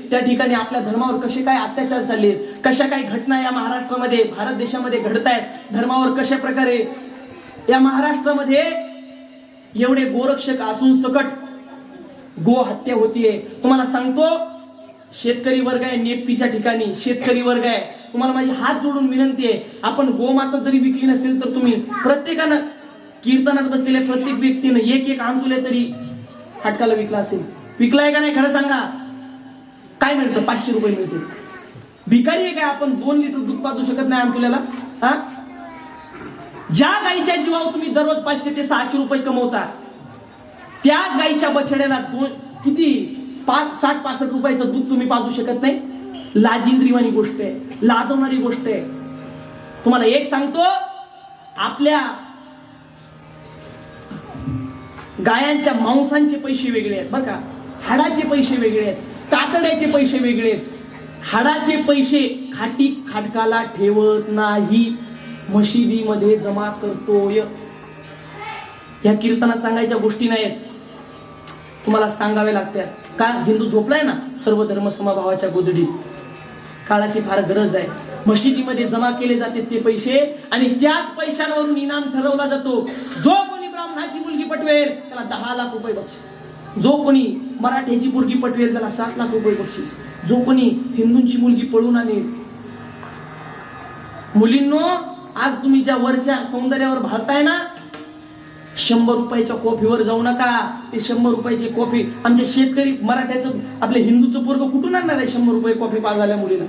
त्या ठिकाणी आपल्या धर्मावर कसे काय अत्याचार चालले, कशा काही घटना या महाराष्ट्रामध्ये भारत देशामध्ये घडत आहेत, धर्मावर कशा प्रकारे या महाराष्ट्रामध्ये एवढे गोरक्षक असून सकट गो हत्या होतीये. तुम्हाला सांगतो, शेतकरी वर्ग आहे नियुक्तीच्या ठिकाणी, शेतकरी वर्ग आहे, तुम्हाला माझी हात जोडून विनंती आहे, आपण गोमाता जरी विकली नसेल तर तुम्ही प्रत्येकानं कीर्तनात बसलेल्या प्रत्येक व्यक्तीनं एक आंदोलन तरी फाटकाला विकला असेल. विकलाय का नाही खरं सांगा? काय मिळतं? 500 रुपये मिळते. भिकारी आहे काय आपण? 2 लिटर दूध पाजू शकत नाही आंदोल्याला? हा, ज्या गाईच्या जीवावर तुम्ही दररोज 500 ते 600 रुपये कमवता, त्याच गाईच्या बछड्याला किती 60-65 रुपयाचं दूध तुम्ही पाजू शकत नाही? लाजिंद्रीवाणी गोष्ट आहे, लाजवणारी गोष्ट आहे. तुम्हाला एक सांगतो, आपल्या गायांच्या मांसांचे पैसे वेगळे आहेत बरं का, हाडाचे पैसे वेगळे आहेत, कातड्याचे पैसे वेगळे आहेत. हाडाचे पैसे खाटकाला ठेवत नाही, मशिदीमध्ये जमा करतोय. या कीर्तनात सांगायच्या गोष्टी नाहीत, तुम्हाला सांगावे लागतात. का? हिंदू झोपलाय ना सर्व धर्म समभावाच्या गोदडीत. काळाची फार गरज आहे. मशिदीमध्ये जमा केले जाते ते पैसे आणि त्याच पैशांवरून इनाम ठरवला जातो. जो कोणी ब्राह्मणाची मुलगी पटवेल त्याला 10 लाख रुपये बक्षीस, जो कोणी मराठ्याची मुलगी पटवेल त्याला 7 लाख रुपये बक्षीस, जो कोणी हिंदूंची मुलगी पळून आणेल. मुलींनो, आज तुम्ही ज्या वरच्या सौंदर्यावर भाळताय ना, 100 रुपयाच्या कॉफीवर जाऊ नका. ते 100 रुपयाची कॉफी आमच्या शेतकरी मराठ्याचं आपल्या हिंदूचं पोरग कुठून आणणार आहे 100 रुपये कॉफी पाजायला मुलीला?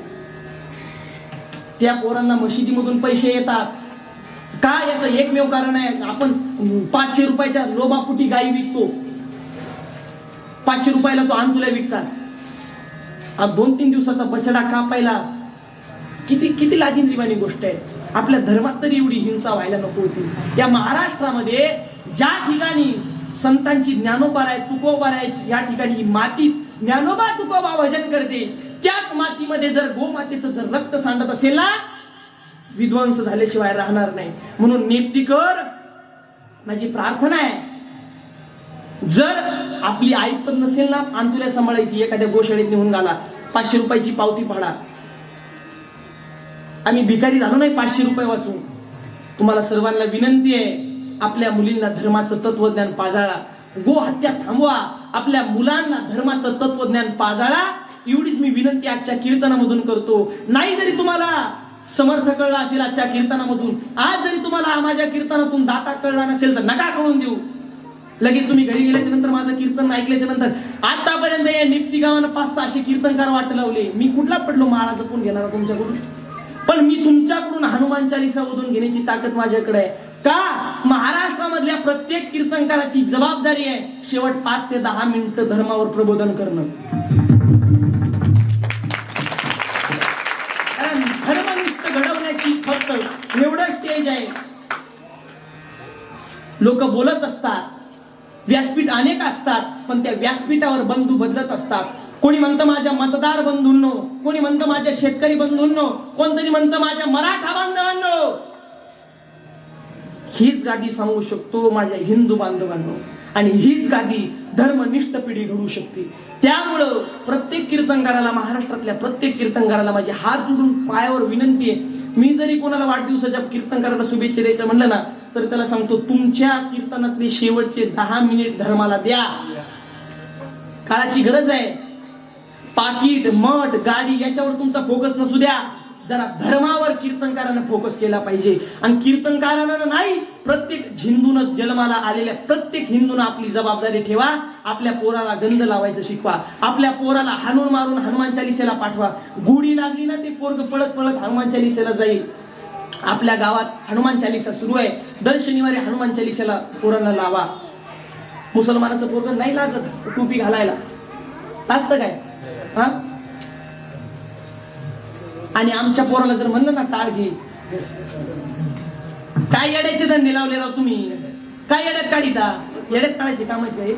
त्या पोरांना मशिदीमधून पैसे येतात का? याचं एकमेव कारण आहे, आपण 500 रुपयाच्या लोभापुटी गायी विकतो. 500 रुपयाला तो आंदोलन विकतात. आज 2-3 दिवसाचा बछडा कापायला किती लाजिंद्रीवाणी गोष्ट आहे. आपल्या धर्मात तरी एवढी हिंसा व्हायला नको होती. या महाराष्ट्रामध्ये ज्या ठिकाणी संतांची ज्ञानोबा आहे, तुकोबा आहे, या ठिकाणी मातीत ज्ञानोबा तुकोबा भजन करते, त्याच मातीमध्ये जर गोमातेचं जर रक्त सांडत असेल ना, विध्वंस झाल्याशिवाय राहणार नाही. म्हणून नेप्तीकर, माझी प्रार्थना आहे, जर आपली आई पण नसेल ना आंतुल्या सांभाळायची, एखाद्या गोशाळेत निघून घाला, 500 रुपयाची पावती फाडा. आम्ही भिकारी झालो नाही 500 रुपये वाचून. तुम्हाला सर्वांना विनंती आहे, आपल्या मुलींना धर्माचं तत्वज्ञान पाजाळा, गो हत्या थांबवा, आपल्या मुलांना धर्माचं तत्वज्ञान पाजाळा, एवढीच मी विनंती आजच्या कीर्तनामधून करतो. नाही जरी तुम्हाला समर्थ कळला असेल आजच्या कीर्तनामधून, आज जरी तुम्हाला माझ्या कीर्तनातून दाता कळला नसेल तर नका कळून देऊ. लगेच तुम्ही घरी गेल्याच्या नंतर माझं कीर्तन ऐकल्याच्या नंतर, आतापर्यंत या निप्ती गावानं 500-600 कीर्तनकार वाट लावले, मी कुठला पडलो माळा जपून घेणारा तुमच्याकडून? पण मी तुमच्याकडून हनुमान चालीसा ओढून घेण्याची ताकद माझ्याकडे आहे. का? महाराष्ट्रामधल्या प्रत्येक कीर्तनकाराची जबाबदारी आहे शेवट 5 ते 10 मिनिटं धर्मावर प्रबोधन करणं. धर्मनिष्ठ घडवण्याची फक्त एवढं स्टेज आहे. लोक बोलत असतात, व्यासपीठ अनेक असतात, पण त्या व्यासपीठावर बंधू बदलत असतात. कोणी म्हणतं माझ्या मतदार बंधूंनो, कोणी म्हणतं माझ्या शेतकरी बंधूंनो, कोणतरी म्हणतं माझ्या मराठा बांधवांनो. हीच गादी सांगू शकतो माझ्या हिंदू बांधवांनो, आणि हीच गादी धर्मनिष्ठ पिढी घडू शकते. त्यामुळं प्रत्येक कीर्तनकाराला, महाराष्ट्रातल्या प्रत्येक कीर्तनकाराला माझे हात जोडून पायावर विनंती आहे. मी जरी कोणाला वाढदिवसाच्या कीर्तनकाराला शुभेच्छा द्यायचं म्हणलं ना, तर त्याला सांगतो, तुमच्या कीर्तनातले शेवटचे 10 मिनिट धर्माला द्या. काळाची गरज आहे. पाकिट, मठ, गाडी याच्यावर तुमचा फोकस नसू द्या. जरा धर्मावर कीर्तनकारानं फोकस केला पाहिजे. आणि कीर्तनकारानं नाही, प्रत्येक हिंदूनं, जन्माला आलेल्या प्रत्येक हिंदूनं आपली जबाबदारी ठेवा. आपल्या पोराला गंध लावायचं शिकवा, आपल्या पोराला हाणून मारून हनुमान चालीसेला पाठवा. गुढी लागली ना, ते पोरग पळत पळत हनुमान चालीसेला जाईल. आपल्या गावात हनुमान चालीसा सुरू आहे, दर शनिवारी हनुमान चालीसेला पोरांना लावा. मुसलमानाचं पोरग नाही लाजत टोपी घालायला, असतं काय? हा, आणि आमच्या पोराला जर म्हणलं ना टाळ घे, काय येड्याचे धंदे लावले राव तुम्ही? काय येड्यात काढिता? येड्यात काढायचे काम आहे.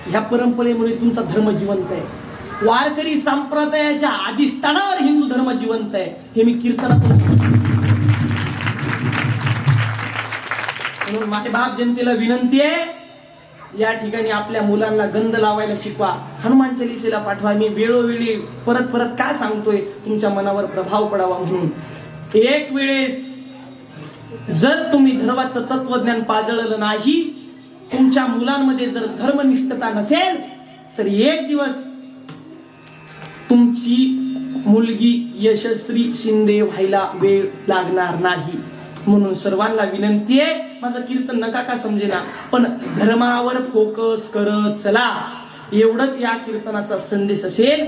ह्या परंपरेमुळे तुमचा धर्म जिवंत आहे. वारकरी संप्रदायाच्या अधिष्ठानावर हिंदू धर्म जिवंत आहे, हे मी कीर्तनातून. म्हणून माझे बाप जनतेला विनंती आहे, या ठिकाणी आपल्या मुलांना गंध लावायला शिकवा, हनुमान चालीसेला पाठवा. मी वेळोवेळी परत परत का सांगतोय, तुमच्या मनावर प्रभाव पडावा म्हणून. एक वेळेस जर तुम्ही धर्माचं तत्वज्ञान पाजळलं नाही, तुमच्या मुलांमध्ये जर धर्मनिष्ठता नसेल, तर एक दिवस तुमची मुलगी यशस्वी शिंदे व्हायला वेळ लागणार नाही. म्हणून सर्वांना विनंती आहे, माझं कीर्तन नका का समजेना, पण धर्मावर फोकस करत चला, एवढंच या कीर्तनाचा संदेश असेल.